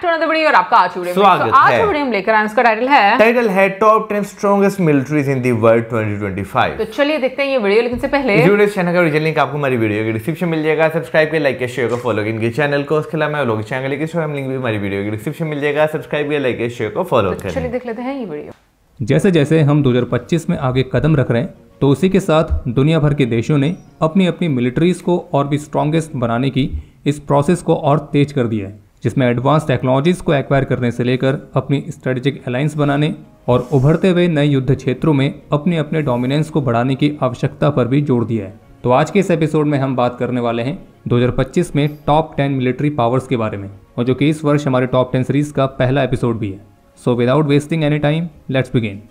To another video और आपका आज वीडियो स्वागत है। आज वीडियो हम लेकर आए उसका टाइटल है top 10 strongest militaries in the world 2025। तो चलिए देखते हैं ये वीडियो, लेकिन से पहले इस वीडियो चैनल का ओरिजिनल लिंक आपको हमारी वीडियो के डिस्क्रिप्शन मिल जाएगा। सब्सक्राइब कर, लाइक कर, शेयर को फॉलो इनके चैनल को। उसके अलावा लोग चैनल के इंस्टाग्राम लिंक भी हमारी वीडियो के डिस्क्रिप्शन मिल जाएगा। सब्सक्राइब कर, लाइक कर, शेयर को फॉलो करें। चलिए देख लेते हैं ये वीडियो। जैसे जैसे हम 2025 में आगे कदम रख रहे हैं तो उसी के साथ दुनिया भर के देशों ने अपनी अपनी मिलिट्रीज को और भी स्ट्रॉन्गेस्ट बनाने की इस प्रोसेस को और तेज कर दिया है, जिसमें एडवांस टेक्नोलॉजीज को एक्वायर करने से लेकर अपनी स्ट्रेटेजिक अलायंस बनाने और उभरते हुए नए युद्ध क्षेत्रों में अपने अपने डोमिनेंस को बढ़ाने की आवश्यकता पर भी जोर दिया है। तो आज के इस एपिसोड में हम बात करने वाले हैं 2025 में टॉप 10 मिलिट्री पावर्स के बारे में, और जो कि इस वर्ष हमारे टॉप 10 सीरीज का पहला एपिसोड भी है। So without wasting any time, let's begin.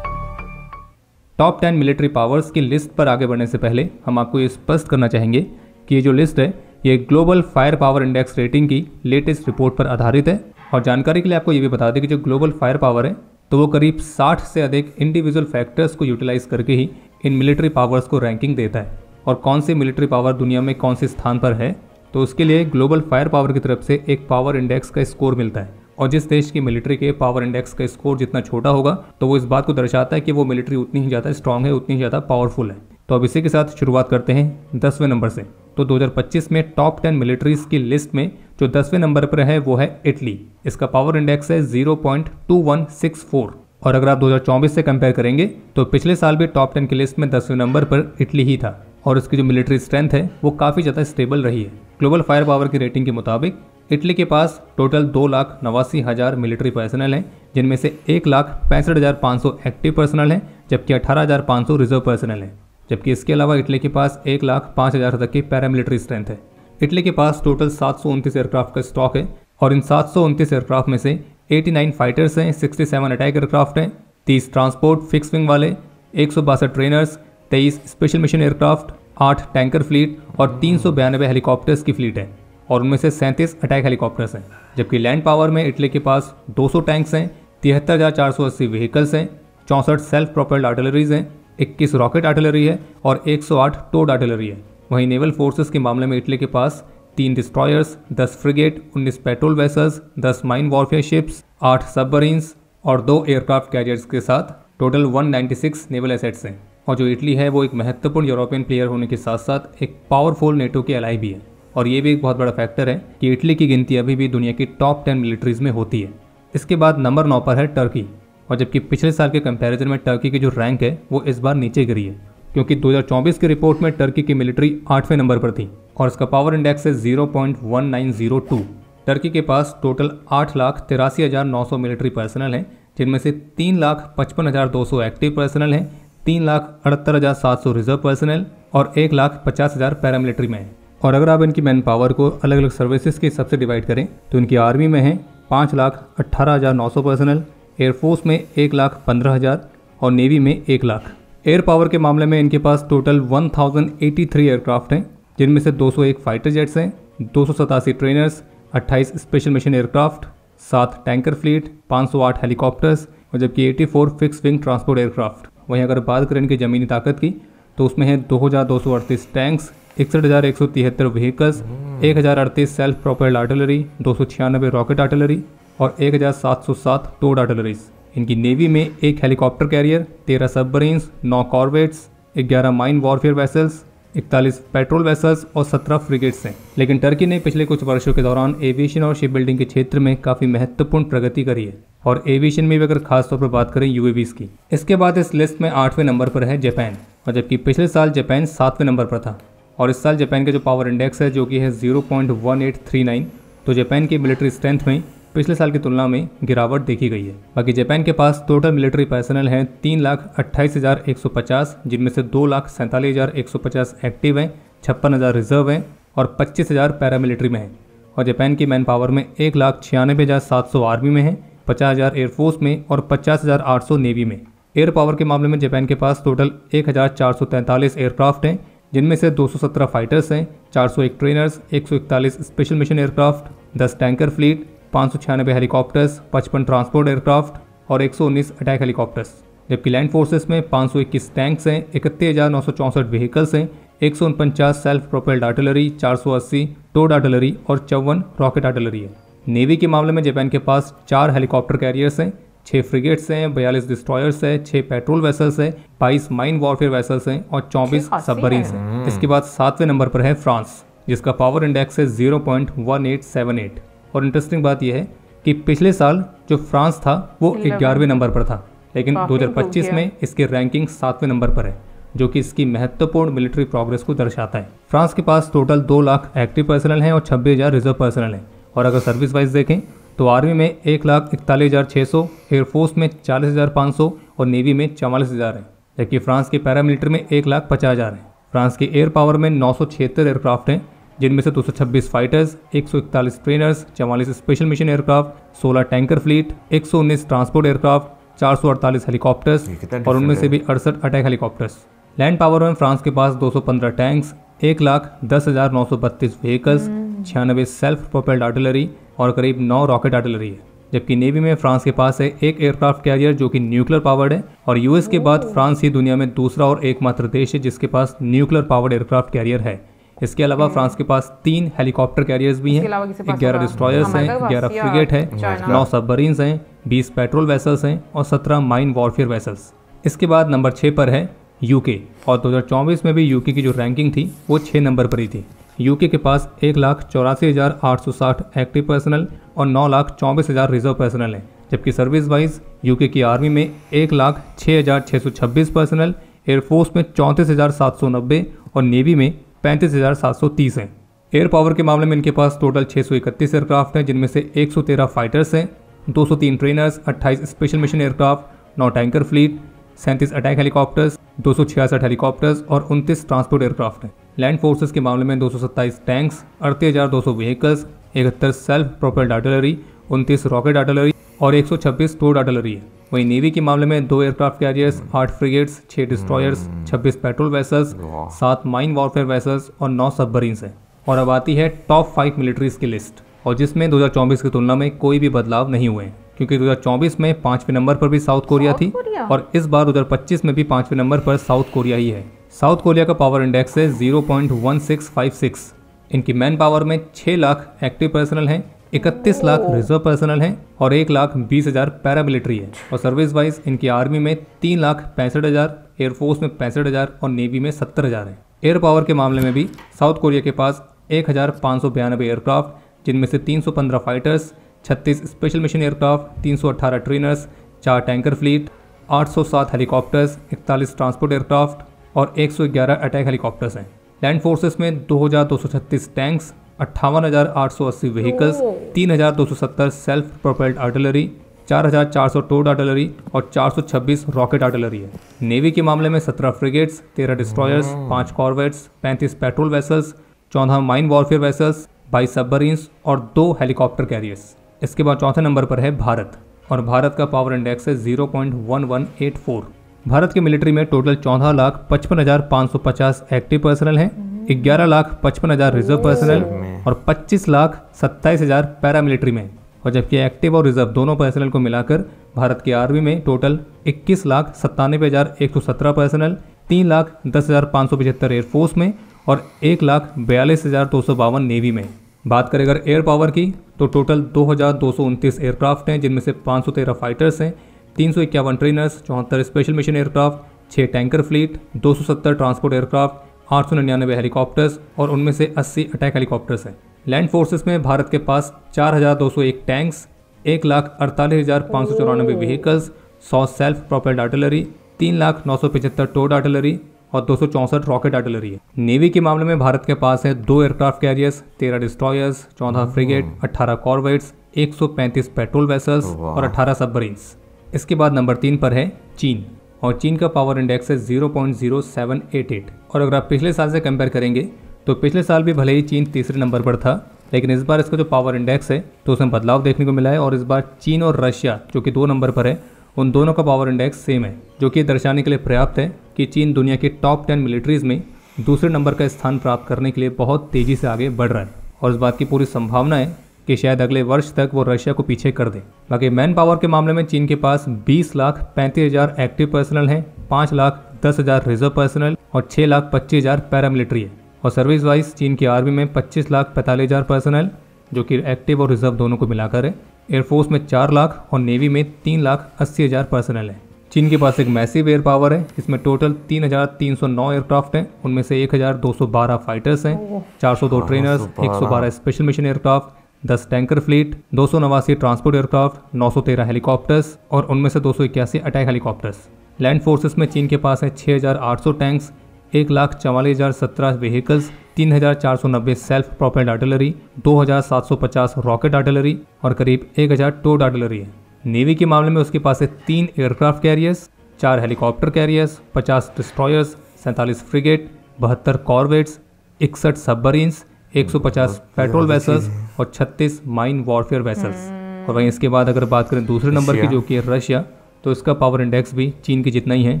Top 10 military powers की लिस्ट पर आगे बढ़ने से पहले हम आपको ये स्पष्ट करना चाहेंगे कि ये जो लिस्ट है ये global fire power index rating की लेटेस्ट रिपोर्ट पर आधारित है। और जानकारी के लिए आपको ये भी बता दें कि जो ग्लोबल फायर पावर है तो वो करीब 60 से अधिक इंडिविजुअल फैक्टर्स को यूटिलाइज करके ही इन मिलिट्री पावर्स को रैंकिंग देता है। और कौन सी मिलिट्री पावर दुनिया में कौन से स्थान पर है, तो उसके लिए ग्लोबल फायर पावर की तरफ से एक पावर इंडेक्स का स्कोर मिलता है। और जिस देश की मिलिट्री के पावर इंडेक्स का स्कोर जितना छोटा होगा तो वो इस बात को दर्शाता है कि वो मिलिट्री उतनी ही ज़्यादा स्ट्रांग है, उतनी ही ज़्यादा पावरफुल है। तो अब इसी के साथ शुरुआत करते हैं 10वें नंबर से। तो 2025 में टॉप 10 मिलिट्रीज की लिस्ट में जो 10वें नंबर पर है वो है इटली। इसका पावर इंडेक्स है 0.2164। और अगर आप 2024 से कंपेयर करेंगे तो पिछले साल भी टॉप 10 की लिस्ट में 10वें नंबर पर इटली ही था, और इसकी जो मिलिट्री स्ट्रेंथ है वो काफ़ी ज़्यादा स्टेबल रही है। ग्लोबल फायर पावर की रेटिंग के मुताबिक इटली के पास टोटल 2,89,000 मिलिट्री पर्सनल हैं, जिनमें से 1,65,500 एक्टिव पर्सनल हैं, जबकि 18,500 रिजर्व पर्सनल हैं। जबकि इसके अलावा इटली के पास 1,05,000 तक की पैरामिलिट्री स्ट्रेंथ है। इटली के पास टोटल 729 एयरक्राफ्ट का स्टॉक है, और इन 729 एयरक्राफ्ट में से 89 फाइटर्स हैं, 67 अटैक एयरक्राफ्ट हैं, 30 ट्रांसपोर्ट फिक्स विंग वाले, 162 trainers, 23 special mission aircraft, 8 tanker fleet और 392 हेलीकॉप्टर्स की फ्लीट है, और उनमें से 37 अटैक हेलीकॉप्टर्स हैं। जबकि लैंड पावर में इटली के पास 200 टैंक्स हैं, 73,480 व्हीकल्स हैं, 64 सेल्फ प्रोपेल्ड आर्टिलरीज हैं, 21 रॉकेट आर्टिलरी है और 108 टोड आर्टिलरी है। वहीं नेवल फोर्सेस के मामले में इटली के पास 3 destroyers, 10 frigate, 19 patrol vessels, 10 mine warfare ships, 8 submarines और 2 एयरक्राफ्ट कैरियर्स के साथ टोटल 196 नेवल एसेट्स हैं। और जो इटली है वो एक महत्वपूर्ण यूरोपियन प्लेयर होने के साथ साथ एक पावरफुल नेटो के अलाई भी है। और ये भी एक बहुत बड़ा फैक्टर है कि इटली की गिनती अभी भी दुनिया की टॉप 10 मिलिट्रीज में होती है। इसके बाद नंबर 9 पर है टर्की। और जबकि पिछले साल के कंपैरिजन में टर्की की जो रैंक है वो इस बार नीचे गिरी है, क्योंकि 2024 की रिपोर्ट में टर्की की मिलिट्री 8वें नंबर पर थी और इसका पावर इंडेक्स है 0.1902। टर्की के पास टोटल 8,83,900 मिलिट्री पर्सनल हैं, जिनमें से 3,55,200 एक्टिव पर्सनल हैं, 3,68,700 रिजर्व पर्सनल और 1,50,000 पैरामिलिट्री में है। और अगर आप इनकी मैन पावर को अलग अलग सर्विसेज के हिसाब से डिवाइड करें तो इनकी आर्मी में है 5,18,900 पर्सनल, एयरफोर्स में 1,15,000 और नेवी में 1 लाख। एयर पावर के मामले में इनके पास टोटल 1083 एयरक्राफ्ट हैं, जिनमें से 201 फाइटर जेट्स हैं, 287 trainers, 28 special mission aircraft, 7 tanker fleet, 508 helicopters और जबकि 84 फिक्स विंग ट्रांसपोर्ट एयरक्राफ्ट। वहीं अगर बात करें इनकी ज़मीनी ताकत की तो उसमें है 2,238 tanks, 61,173 vehicles, 1,038 self propelled artillery, 296 rocket artillery और 1,707 टोड आर्टिलरीज। इनकी नेवी में 1 helicopter career, 13 submarines, 9 corvettes, 11 mine warfare vessels, 41 patrol vessels और 17 फ्रिगेट्स हैं। लेकिन टर्की ने पिछले कुछ वर्षों के दौरान एविएशन और शिप बिल्डिंग के क्षेत्र में काफ़ी महत्वपूर्ण प्रगति करी है, और एविएशन में भी अगर खास तौर पर बात करें यूएवीज की। इसके बाद इस लिस्ट में 8वें नंबर पर है जापान, और जबकि पिछले साल जापान 7वें नंबर पर था। और इस साल जापान का जो पावर इंडेक्स है जो कि है 0.1839, तो जापान की मिलिट्री स्ट्रेंथ में पिछले साल की तुलना में गिरावट देखी गई है। बाकी जापान के पास टोटल मिलिट्री पर्सनल हैं 3,28,150, जिनमें से 2,47,150 एक्टिव हैं, 56,000 रिजर्व हैं और 25,000 पैरामिलिट्री में हैं। और जापान की मैन पावर में 1,96,700 आर्मी में है, 50,000 एयरफोर्स में और 50,800 नेवी में। एयर पावर के मामले में जापान के पास टोटल 1,443 एयरक्राफ्ट हैं, जिनमें से 217 फाइटर्स हैं, 401 trainers, 141 special mission aircraft, 10 tanker fleet, 596 helicopters, 55 transport aircraft और 119 अटैक हेलीकॉप्टर्स। जबकि लैंड फोर्सेस में 521 टैंक्स हैं, 31,964 व्हीकल्स हैं, 149 self propelled artillery, 480 towed artillery और 54 रॉकेट आर्टिलरी है। नेवी के मामले में जापान के पास 4 हेलीकॉप्टर कैरियर्स हैं, 6 फ्रिगेट्स हैं, 42 डिस्ट्रॉयर्स हैं, 6 पेट्रोल वेसल्स हैं, 22 माइन वॉरफेयर वेसल्स हैं और 24 सबमरीन्स हैं। इसके बाद 7वें नंबर पर है फ्रांस, जिसका पावर इंडेक्स है 0.1878। और इंटरेस्टिंग बात यह है कि पिछले साल जो फ्रांस था वो 11वें नंबर पर था, लेकिन 2025 में इसकी रैंकिंग 7वें नंबर पर है, जो कि इसकी महत्वपूर्ण मिलिट्री प्रोग्रेस को दर्शाता है। फ्रांस के पास टोटल 2 लाख एक्टिव पर्सनल हैं और 26,000 रिजर्व पर्सनल हैं। और अगर सर्विस वाइज देखें तो आर्मी में 1,41,600, एयरफोर्स में 40,500 और नेवी में 44,000 है, जबकि फ्रांस के पैरामिलिट्री में 1,50,000 है। फ्रांस के एयर पावर में 976 एयरक्राफ्ट हैं, जिनमें से 226 fighters, 141 trainers, 44 special mission aircraft, 16 tanker fleet, 119 transport aircraft, 448 helicopters और उनमें से भी 68 अटैक हेलीकॉप्टर्स। लैंड पावर में फ्रांस के पास 215 tanks, 1,10,932 vehicles, 96 self propelled artillery और करीब 9 रॉकेट आर्टिलरी है। जबकि नेवी में फ्रांस के पास है एक एयरक्राफ्ट कैरियर जो कि न्यूक्लियर पावर्ड है, और यूएस के बाद फ्रांस ही दुनिया में दूसरा और एकमात्र देश है जिसके पास न्यूक्लियर पावर्ड एयरक्राफ्ट कैरियर है। इसके अलावा फ्रांस के पास 3 हेलीकॉप्टर कैरियर्स भी हैं, 11 डिस्ट्रॉयर्स हैं, 11 फ्रिगेट है, 9 सबमरीन्स हैं, 20 पेट्रोल वेसल्स हैं और 17 माइन वॉरफेयर वेसल्स। इसके बाद नंबर 6 पर है यूके, और 2024 में भी यूके की जो रैंकिंग थी वो 6 नंबर पर ही थी। यूके के पास 1,84,860 एक्टिव पर्सनल और 9,24,000 रिजर्व पर्सनल है, जबकि सर्विस वाइज यूके की आर्मी में 1,06,626 पर्सनल, एयरफोर्स में 34,790 और नेवी में 35,730 हैं। एयर पावर के मामले में इनके पास टोटल 631 एयरक्राफ्ट हैं, जिनमें से 113 फाइटर्स हैं, 203 trainers, 28 special mission aircraft, 9 tanker fleet, 37 attack helicopters, 266 helicopters और 29 ट्रांसपोर्ट एयरक्राफ्ट हैं। लैंड फोर्सेस के मामले में 227 tanks, 38,200 vehicles, 71 self propelled artillery, 29 rocket artillery और 126 टोड आर्टिलरी है। वहीं नेवी के मामले में 2 aircraft carriers, 8 frigates, 6 destroyers, 26 patrol vessels, 7 mine warfare vessels और 9 सबमरीन्स हैं। और अब आती है टॉप 5 मिलिट्रीज की लिस्ट, और जिसमें 2024 की तुलना में कोई भी बदलाव नहीं हुए हैं, क्योंकि 2024 में 5वें नंबर पर भी साउथ कोरिया थी और इस बार 2025 में भी 5वें नंबर पर साउथ कोरिया ही है। साउथ कोरिया का पावर इंडेक्स है 0.1656। इनकी मैन पावर में 6 लाख एक्टिव पर्सनल हैं, 31 लाख रिजर्व पर्सनल हैं और 1,20,000 पैरामिलिट्री है। और सर्विस वाइज इनकी आर्मी में 3,65,000, एयरफोर्स में 65,000 और नेवी में 70,000 है। एयर पावर के मामले में भी साउथ कोरिया के पास 1,592 एयरक्राफ्ट, जिनमें से 315 fighters, 36 special mission aircraft, 318 trainers, 4 tanker fleet, 807 helicopters, 41 transport aircraft और 111 अटैक हेलीकॉप्टर्स हैं। लैंड फोर्सेस में 2,236 tanks, 58,880 vehicles, 3,270 self propelled artillery, 4,400 towed artillery और 426 रॉकेट आर्टिलरी है। नेवी के मामले में 17 frigates, 13 destroyers, 5 corvettes, 35 patrol vessels, 14 mine warfare vessels, 22 submarines और 2 helicopter carriers. इसके बाद चौथे नंबर पर है भारत, और भारत का पावर इंडेक्स है 0.1184। भारत के मिलिट्री में टोटल 14,55,550 एक्टिव पर्सनल हैं, 11,55,000 रिजर्व पर्सनल और 25,27,000 पैरामिलिट्री में। और जबकि एक्टिव और रिजर्व दोनों पर्सनल को मिलाकर भारत की आर्मी में टोटल 21,97,117 पर्सनल, 3,10,575 एयरफोर्स में और 1,42,252 नेवी में। बात करें अगर एयर पावर की तो टोटल 2,229 एयरक्राफ्ट हैं, जिनमें से 513 फाइटर्स हैं, 351 trainers, 74 special mission aircraft, 6 tanker fleet, 270 transport aircraft, 899 helicopters और उनमें से 80 अटैक हेलीकॉप्टर्स हैं। लैंड फोर्सेस में भारत के पास 4,201 tanks, 1,48,594 vehicles, 100 self propelled artillery, 3,975 towed artillery और 264 रॉकेट आर्टिलरी है। नेवी के मामले में भारत के पास है 2 aircraft carriers, 13 destroyers, 14 frigate, 18 corvettes, 135 patrol vessels और 18 सबमरीन्स। इसके बाद नंबर 3 पर है चीन, और चीन का पावर इंडेक्स है 0.0788। और अगर आप पिछले साल से कंपेयर करेंगे तो पिछले साल भी भले ही चीन तीसरे नंबर पर था, लेकिन इस बार इसका जो पावर इंडेक्स है तो उसमें बदलाव देखने को मिला है। और इस बार चीन और रशिया जो कि 2 नंबर पर है, उन दोनों का पावर इंडेक्स सेम है, जो कि दर्शाने के लिए पर्याप्त है कि चीन दुनिया के टॉप 10 मिलिट्रीज में दूसरे नंबर का स्थान प्राप्त करने के लिए बहुत तेज़ी से आगे बढ़ रहा है। और इस बात की पूरी संभावना है कि शायद अगले वर्ष तक वो रशिया को पीछे कर दे। बाकी मैन पावर के मामले में चीन के पास 20,35,000 एक्टिव पर्सनल हैं, 5,10,000 रिजर्व पर्सनल और 6,25,000 पैरामिलिट्री है। और सर्विस वाइज चीन की आर्मी में 25,45,000 पर्सनल जो कि एक्टिव और रिजर्व दोनों को मिलाकर है। एयरफोर्स में 4 लाख और नेवी में 3,80,000 पर्सनल है। चीन के पास एक मैसिव एयर पावर है, इसमें टोटल 3,309 एयरक्राफ्ट हैं, उनमें से 1,212 फाइटर्स हैं, 402 trainers, 112 special mission aircraft, 10 tanker fleet, 289 transport aircraft, 913 helicopters और उनमें से 281 अटैक हेलीकॉप्टर्स। लैंड फोर्सेस में चीन के पास है 6,800 tanks, 1,44,017 vehicles, 3,490 self propelled artillery, 2,750 rocket artillery और करीब 1,000 टोड आर्टिलरी है। नेवी के मामले में उसके पास है 3 aircraft carriers, 4 helicopter carriers, 50 destroyers, 47 frigate, 72 corvettes, 61 submarines, 150 patrol vessels और 36 माइन वॉरफेयर वेसल्स। और वहीं इसके बाद अगर बात करें दूसरे नंबर की जो कि है रशिया, तो इसका पावर इंडेक्स भी चीन की जितना ही है,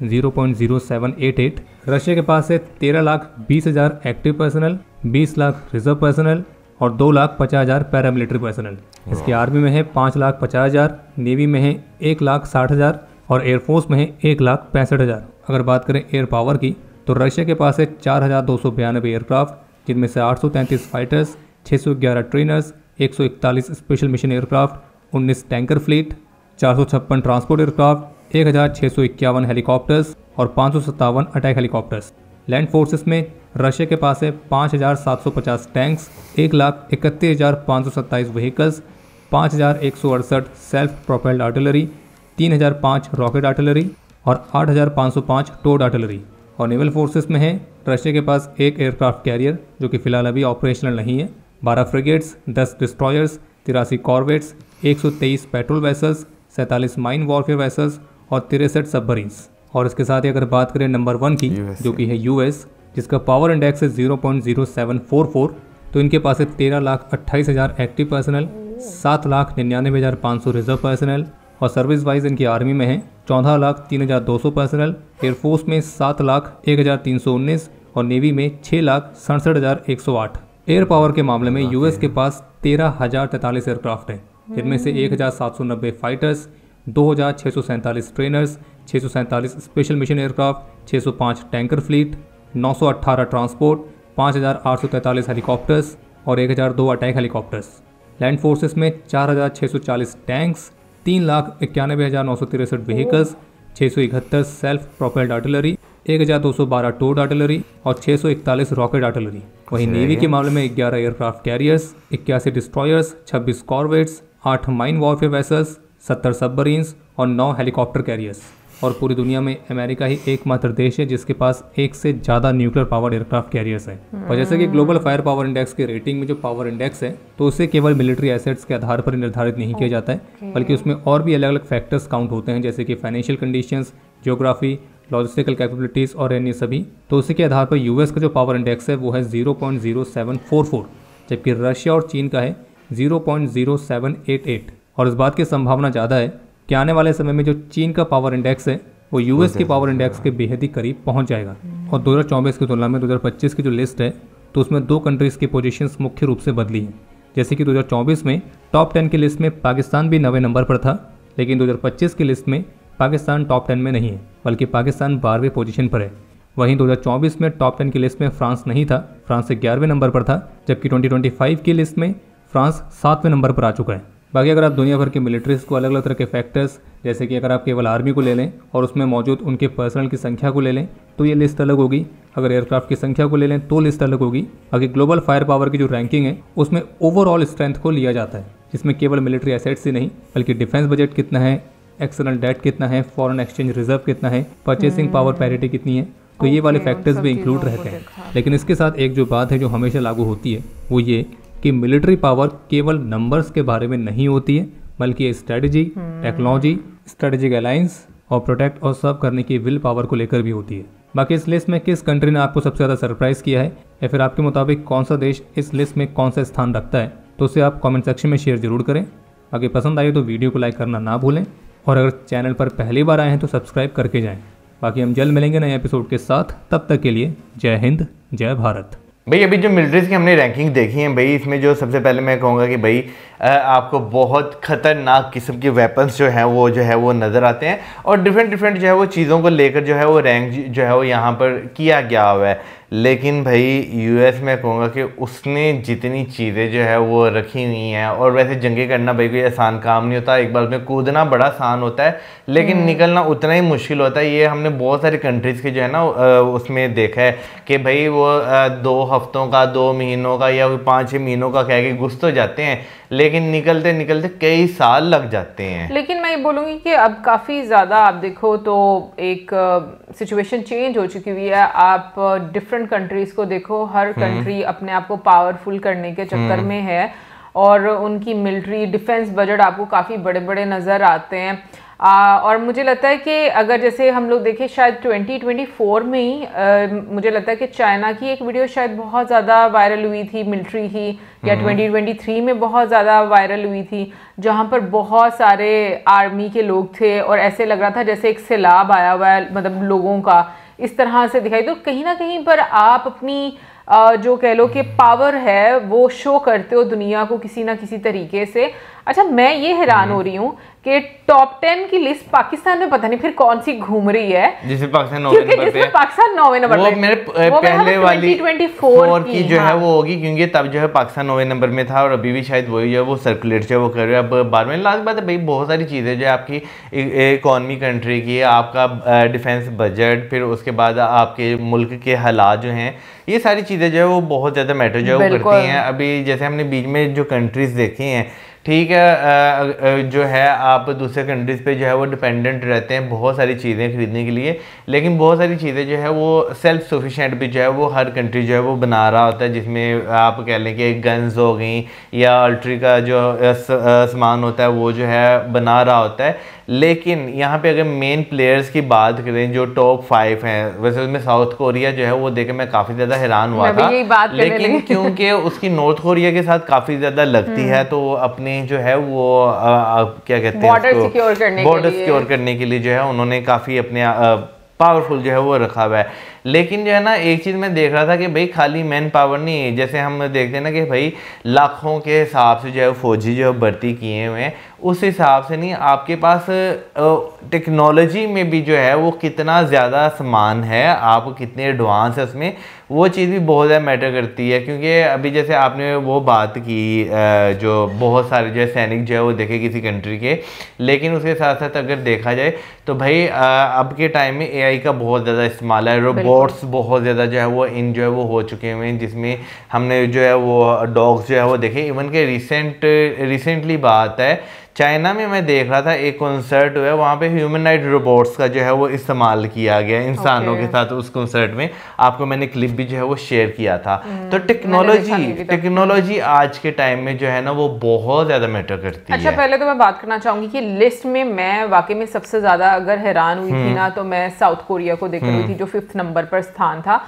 0.0788। रशिया के पास है 13,20,000 active personal, 20 lakh reserve personal और 2,50,000 पैरामिलिट्री पर्सनल। इसकी आर्मी में है 5,50,000, नेवी में है 1,60,000 और एयरफोर्स में है 1,65,000। अगर बात करें एयर पावर की तो रशिया के पास है 4,292 एयरक्राफ्ट, जिनमें से 833 fighters, 611 trainers, 141 special mission aircraft, 19 tanker fleet, 456 transport aircraft, 1,651 helicopters और 557 अटैक हेलीकॉप्टर्स। लैंड फोर्सेस में रशिया के पास है 5,750 tanks, 1,31,527 vehicles, 5,168 self propelled artillery, 3,005 rocket artillery और 8,505 टोड आर्टिलरी। और नेवल फोर्सेस में है रशिया के पास 1 एयरक्राफ्ट कैरियर जो कि फिलहाल अभी ऑपरेशनल नहीं है, 12 frigates, 10 destroyers, 83 corvettes, 123 patrol vessels, 47 mine warfare vessels और 63 सबमरीन्स। और इसके साथ ही अगर बात करें नंबर 1 की जो कि है यूएस, जिसका पावर इंडेक्स है 0.0744, तो इनके पास है 13,28,000 एक्टिव पर्सनल, 7,99,500 रिजर्व पर्सनल और सर्विस वाइज इनकी आर्मी में है 14,03,200 पर्सनल, एयरफोर्स में 7,01,319 और नेवी में 6,67,108। एयर पावर के मामले में यूएस के पास 13,043 एयरक्राफ्ट हैं, जिनमें से 1,790 fighters, 2,647 trainers, 647 special mission aircraft, 605 tanker fleet, 918 transport, 5,843 helicopters और 1,002 अटैक हेलीकॉप्टर्स। लैंड फोर्सेस में 4,640 tanks, 3,91,963 vehicles, 671 self propelled artillery, 1,212 towed artillery और 641 रॉकेट आर्टिलरी। वहीं नेवी के मामले में 11 aircraft carriers, 81 destroyers, 26 corvettes, 8 mine warfare vessels, 70 submarines और 9 helicopter carriers. और पूरी दुनिया में अमेरिका ही एकमात्र देश है जिसके पास एक से ज़्यादा न्यूक्लियर पावर एयरक्राफ्ट कैरियर्स हैं। और जैसे कि ग्लोबल फायर पावर इंडेक्स के रेटिंग में जो पावर इंडेक्स है, तो उसे केवल मिलिट्री एसेट्स के आधार पर निर्धारित नहीं किया जाता है, बल्कि उसमें और भी अलग अलग फैक्टर्स काउंट होते हैं, जैसे कि financial conditions, geography, logistical capabilities और अन्य सभी। तो उसी के आधार पर यूएस का जो पावर इंडेक्स है वो है 0.0744, जबकि रशिया और चीन का है 0.0788। और इस बात की संभावना ज़्यादा है कि आने वाले समय में जो चीन का पावर इंडेक्स है वो यूएस के पावर इंडेक्स के बेहद ही करीब पहुंच जाएगा। और 2024 की तुलना में 2025 की जो लिस्ट है, तो उसमें 2 कंट्रीज़ की पोजीशंस मुख्य रूप से बदली हैं। जैसे कि 2024 में टॉप 10 की लिस्ट में पाकिस्तान भी 9वें नंबर पर था, लेकिन 2025 की लिस्ट में पाकिस्तान टॉप 10 में नहीं है, बल्कि पाकिस्तान 12वें पोजीशन पर है। वहीं 2024 में टॉप 10 की लिस्ट में फ्रांस नहीं था, फ्रांस 11वें नंबर पर था, जबकि 2025 की लिस्ट में फ्रांस 7वें नंबर पर आ चुका है। बाकी अगर आप दुनिया भर के मिलिट्रीज को अलग अलग तरह के फैक्टर्स, जैसे कि अगर आप केवल आर्मी को ले लें और उसमें मौजूद उनके पर्सनल की संख्या को ले लें तो ये लिस्ट अलग होगी। अगर एयरक्राफ्ट की संख्या को ले लें तो लिस्ट अलग होगी। बाकी ग्लोबल फायर पावर की जो रैंकिंग है उसमें ओवरऑल स्ट्रेंथ को लिया जाता है, जिसमें केवल मिलिट्री एसेट्स ही नहीं बल्कि डिफेंस बजट कितना है, एक्सटर्नल डेट कितना है, फॉरेन एक्सचेंज रिजर्व कितना है, परचेसिंग पावर पैरिटी कितनी है, तो ये वाले फैक्टर्स भी इंक्लूड रहते हैं। लेकिन इसके साथ एक जो बात है जो हमेशा लागू होती है वो ये कि मिलिट्री पावर केवल नंबर्स के बारे में नहीं होती है, बल्कि स्ट्रेटजी, टेक्नोलॉजी, स्ट्रेटेजिक अलायंस और प्रोटेक्ट और सर्व करने की विल पावर को लेकर भी होती है। बाकी इस लिस्ट में किस कंट्री ने आपको सबसे ज़्यादा सरप्राइज किया है, या फिर आपके मुताबिक कौन सा देश इस लिस्ट में कौन सा स्थान रखता है, तो उसे आप कमेंट सेक्शन में शेयर जरूर करें। बाकी पसंद आए तो वीडियो को लाइक करना ना भूलें, और अगर चैनल पर पहली बार आए हैं तो सब्सक्राइब करके जाएं। बाकी हम जल्द मिलेंगे नए एपिसोड के साथ, तब तक के लिए जय हिंद, जय भारत। भाई अभी जो मिलिट्रीज की हमने रैंकिंग देखी है भाई, इसमें जो सबसे पहले मैं कहूँगा कि भाई आपको बहुत ख़तरनाक किस्म के वेपन्स जो है वो नज़र आते हैं, और डिफरेंट जो है वो चीज़ों को लेकर जो है वो रैंक जो है वो यहाँ पर किया गया हुआ है। लेकिन भाई यूएस में कहूँगा कि उसने जितनी चीज़ें जो है वो रखी हुई हैं, और वैसे जंगे करना भाई कोई आसान काम नहीं होता, एक बार उसमें कूदना बड़ा आसान होता है लेकिन निकलना उतना ही मुश्किल होता है। ये हमने बहुत सारी कंट्रीज़ के जो है ना उसमें देखा है कि भाई वो 2 हफ्तों का, 2 महीनों का या 5-6 महीनों का कह के घुस तो जाते हैं, लेकिन निकलते निकलते कई साल लग जाते हैं। लेकिन मैं ये बोलूँगी कि अब काफ़ी ज़्यादा आप देखो तो एक सिचुएशन चेंज हो चुकी हुई है। आप डिफरेंट कंट्रीज़ को देखो, हर कंट्री अपने आप को पावरफुल करने के चक्कर में है, और उनकी मिलिट्री डिफेंस बजट आपको काफ़ी बड़े बड़े नज़र आते हैं। और मुझे लगता है कि अगर जैसे हम लोग देखें शायद 2024 में ही मुझे लगता है कि चाइना की एक वीडियो शायद बहुत ज़्यादा वायरल हुई थी मिलिट्री की, या 2023 में बहुत ज़्यादा वायरल हुई थी, जहाँ पर बहुत सारे आर्मी के लोग थे और ऐसे लग रहा था जैसे एक सैलाब आया हुआ है, मतलब लोगों का इस तरह से दिखाई। तो कहीं ना कहीं पर आप अपनी जो कह लो कि पावर है वो शो करते हो दुनिया को किसी ना किसी तरीके से। अच्छा, मैं ये हैरान हो रही हूँ कि टॉप 10 की लिस्ट पाकिस्तान में पता नहीं फिर कौन सी घूम रही है, जिसमें पाकिस्तान 9वें नंबर पे है। पाकिस्तान 9वें नंबर पे, वो मेरे पहले वाली 2024 की जो है वो होगी, क्योंकि तब जो है पाकिस्तान 9वें नंबर में था, और अभी भी शायद वही जो है वो सर्कुलेट जो है वो कर रहे हैं। अब 12वें लास्ट बात है भाई, बहुत सारी चीज़ें जो है आपकी इकॉनमी कंट्री की, आपका डिफेंस बजट, फिर उसके बाद आपके मुल्क के हालात जो हैं, ये सारी चीज़ें जो है वो बहुत ज़्यादा मैटर जो है वो करती हैं। अभी जैसे हमने बीच में जो कंट्रीज़ देखी हैं, ठीक है, जो है आप दूसरे कंट्रीज़ पे जो है वो डिपेंडेंट रहते हैं बहुत सारी चीज़ें खरीदने के लिए, लेकिन बहुत सारी चीज़ें जो है वो सेल्फ सफिशिएंट भी जो है वो हर कंट्री जो है वो बना रहा होता है, जिसमें आप कह लें कि गन्स हो गई या अल्ट्री का जो सामान होता है वो जो है बना रहा होता है। लेकिन यहाँ पे अगर मेन प्लेयर्स की बात करें जो टॉप 5 हैं, वैसे उसमें साउथ कोरिया जो है वो देख के मैं काफ़ी ज़्यादा हैरान हुआ था, लेकिन क्योंकि उसकी नॉर्थ कोरिया के साथ काफ़ी ज़्यादा लगती है, तो अपने जो है वो क्या कहते हैं, बॉर्डर सिक्योर करने के लिए जो है उन्होंने काफ़ी अपने पावरफुल जो है वो रखा हुआ है। लेकिन जो है ना एक चीज़ मैं देख रहा था कि भाई खाली मैन पावर नहीं है, जैसे हम देखते हैं ना कि भाई लाखों के हिसाब से जो है फौजी जो है भर्ती किए हुए हैं, उस हिसाब से नहीं, आपके पास टेक्नोलॉजी में भी जो है वो कितना ज़्यादा सामान है, आप कितने एडवांस है उसमें, वो चीज़ भी बहुत ज़्यादा मैटर करती है। क्योंकि अभी जैसे आपने वो बात की जो बहुत सारे जो है सैनिक जो है वो देखे किसी कंट्री के, लेकिन उसके साथ साथ अगर देखा जाए तो भाई अब के टाइम में AI का बहुत ज़्यादा इस्तेमाल है, रोबोट्स बहुत ज़्यादा जो है वो जो है वो हो चुके हुए हैं, जिसमें हमने जो है वो डॉग्स जो है वो देखे। इवन के रिसेंटली बात है, चाइना में मैं देख रहा था एक कॉन्सर्ट हुआ है, वहाँ पे ह्यूमनॉइड रोबोट्स का जो है वो इस्तेमाल किया गया इंसानों के साथ उस कॉन्सर्ट में। आपको मैंने क्लिप भी जो है वो शेयर किया था। तो टेक्नोलॉजी आज के टाइम में जो है ना वो बहुत ज़्यादा मैटर करती है। अच्छा, पहले तो मैं बात करना चाहूंगी कि लिस्ट में मैं वाकई में सबसे ज़्यादा अगर हैरान हुई थी ना, तो मैं साउथ कोरिया को देख रही थी जो 5th नंबर पर स्थान था।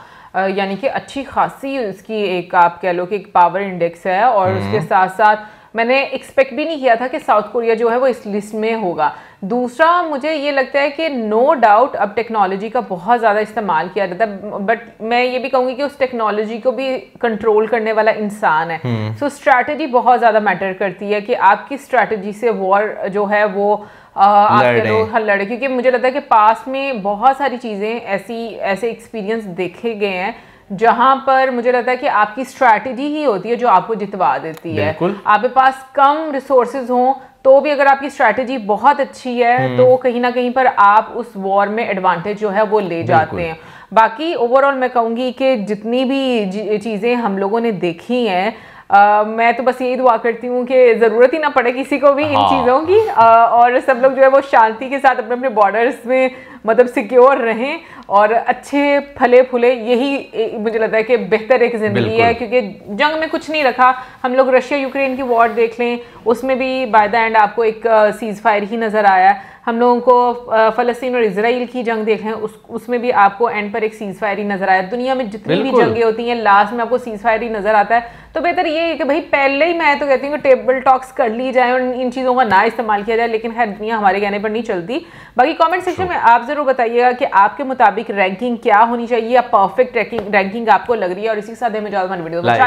यानी कि अच्छी खासी उसकी एक आप कह लो कि एक पावर इंडेक्स है, और उसके साथ साथ मैंने एक्सपेक्ट भी नहीं किया था कि साउथ कोरिया जो है वो इस लिस्ट में होगा। दूसरा, मुझे ये लगता है कि नो डाउट अब टेक्नोलॉजी का बहुत ज़्यादा इस्तेमाल किया जाता है, बट मैं ये भी कहूँगी कि उस टेक्नोलॉजी को भी कंट्रोल करने वाला इंसान है। सो स्ट्रैटेजी बहुत ज़्यादा मैटर करती है कि आपकी स्ट्रैटेजी से वॉर जो है वो आपके लोग लड़े, क्योंकि मुझे लगता है कि पास में बहुत सारी चीज़ें ऐसे एक्सपीरियंस देखे गए हैं जहां पर मुझे लगता है कि आपकी स्ट्रैटेजी ही होती है जो आपको जितवा देती है। आपके पास कम रिसोर्सेज हों तो भी अगर आपकी स्ट्रैटेजी बहुत अच्छी है तो कहीं ना कहीं पर आप उस वॉर में एडवांटेज जो है वो ले जाते हैं। बाकी ओवरऑल मैं कहूँगी कि जितनी भी चीज़ें हम लोगों ने देखी हैं, मैं तो बस यही दुआ करती हूँ कि ज़रूरत ही ना पड़े किसी को भी इन चीज़ों की, और सब लोग जो है वो शांति के साथ अपने अपने बॉर्डर्स में मतलब सिक्योर रहें और अच्छे फले फूले। यही मुझे लगता है कि बेहतर एक ज़िंदगी है, क्योंकि जंग में कुछ नहीं रखा। हम लोग रशिया यूक्रेन की वॉर देख लें, उसमें भी बाय द एंड आपको एक सीज़ फायर ही नज़र आया। हम लोगों को फ़लस्तीन और इजराइल की जंग देख लें, उसमें भी आपको एंड पर एक सीज फायर ही नजर आया। दुनिया में जितनी भी जंगें होती हैं लास्ट में आपको सीज फायर ही नजर आता है। तो बेहतर ये है कि भाई पहले ही मैं तो कहती हूँ कि टेबल टॉक्स कर ली जाए और इन चीज़ों का ना इस्तेमाल किया जाए, लेकिन खैर दुनिया हमारे कहने पर नहीं चलती। बाकी कमेंट सेक्शन में आप जरूर बताइएगा कि आपके मुताबिक रैंकिंग क्या होनी चाहिए या परफेक्ट रैंकिंग आपको लग रही है। और इसी के साथ हमें वीडियो बाय।